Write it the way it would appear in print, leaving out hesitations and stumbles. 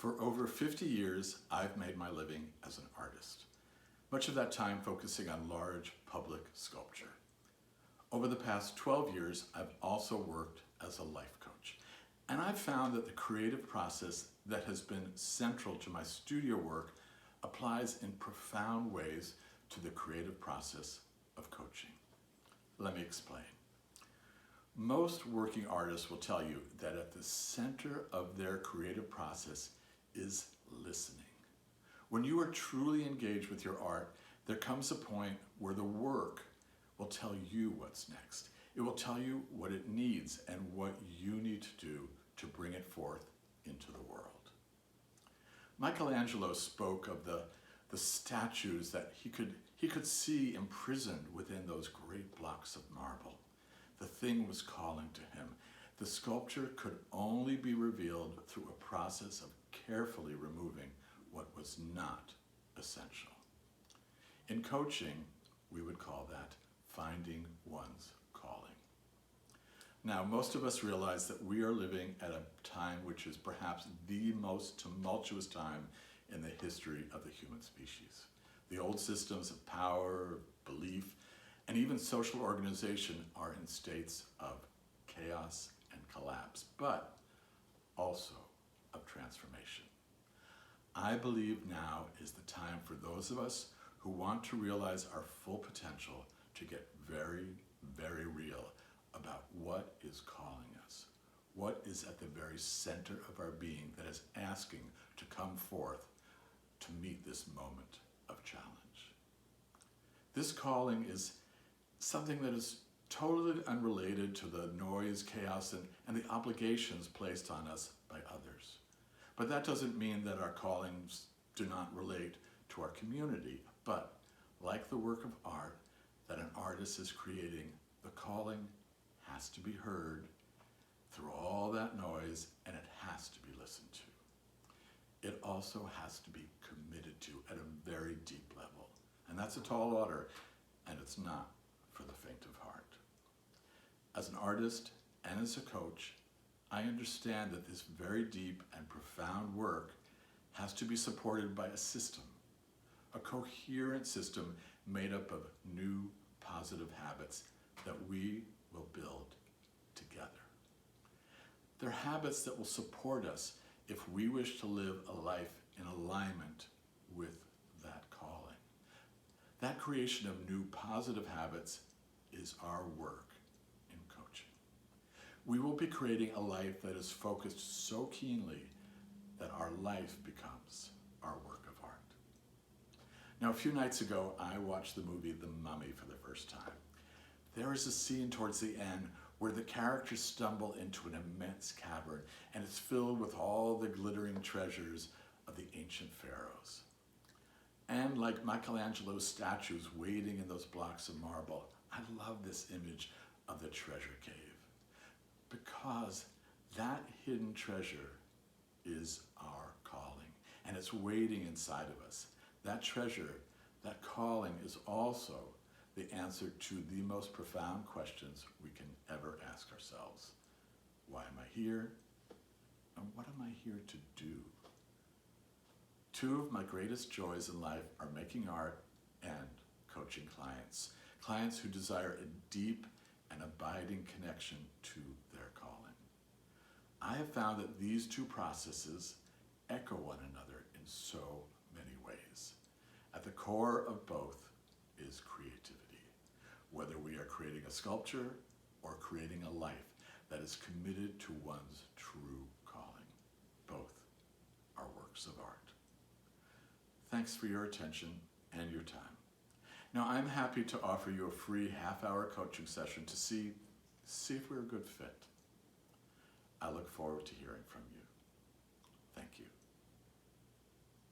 For over 50 years, I've made my living as an artist, much of that time focusing on large public sculpture. Over the past 12 years, I've also worked as a life coach, and I've found that the creative process that has been central to my studio work applies in profound ways to the creative process of coaching. Let me explain. Most working artists will tell you that at the center of their creative process is listening. When you are truly engaged with your art, there comes a point where the work will tell you what's next. It will tell you what it needs and what you need to do to bring it forth into the world. Michelangelo spoke of the statues that he could see imprisoned within those great blocks of marble. The thing was calling to him. The sculpture could only be revealed through a process of carefully removing what was not essential. In coaching, we would call that finding one's calling. Now, most of us realize that we are living at a time which is perhaps the most tumultuous time in the history of the human species. The old systems of power, belief, and even social organization are in states of chaos and collapse, but also of transformation. I believe now is the time for those of us who want to realize our full potential to get very, very real about what is calling us, what is at the very center of our being that is asking to come forth to meet this moment of challenge. This calling is something that is totally unrelated to the noise, chaos, and the obligations placed on us by others. But that doesn't mean that our callings do not relate to our community, but like the work of art that an artist is creating, the calling has to be heard through all that noise, and it has to be listened to. It also has to be committed to at a very deep level. And that's a tall order, and it's not for the faint of heart. As an artist and as a coach, I understand that this very deep and profound work has to be supported by a system, a coherent system made up of new positive habits that we will build together. They're habits that will support us if we wish to live a life in alignment with that calling. That creation of new positive habits is our work in coaching. We will be creating a life that is focused so keenly that our life becomes our work of art. Now, a few nights ago, I watched the movie The Mummy for the first time. There is a scene towards the end where the characters stumble into an immense cavern, and it's filled with all the glittering treasures of the ancient pharaohs. And like Michelangelo's statues waiting in those blocks of marble, I love this image of the treasure cave, because that hidden treasure is our calling, and it's waiting inside of us. That treasure, that calling, is also the answer to the most profound questions we can ever ask ourselves. Why am I here? And what am I here to do? Two of my greatest joys in life are making art and coaching clients. Clients who desire a deep and abiding connection to their calling. I have found that these two processes echo one another in so many ways. At the core of both is creativity, whether we are creating a sculpture or creating a life that is committed to one's true calling. Both are works of art. Thanks for your attention and your time. Now, I'm happy to offer you a free half-hour coaching session to see if we're a good fit. I look forward to hearing from you. Thank you.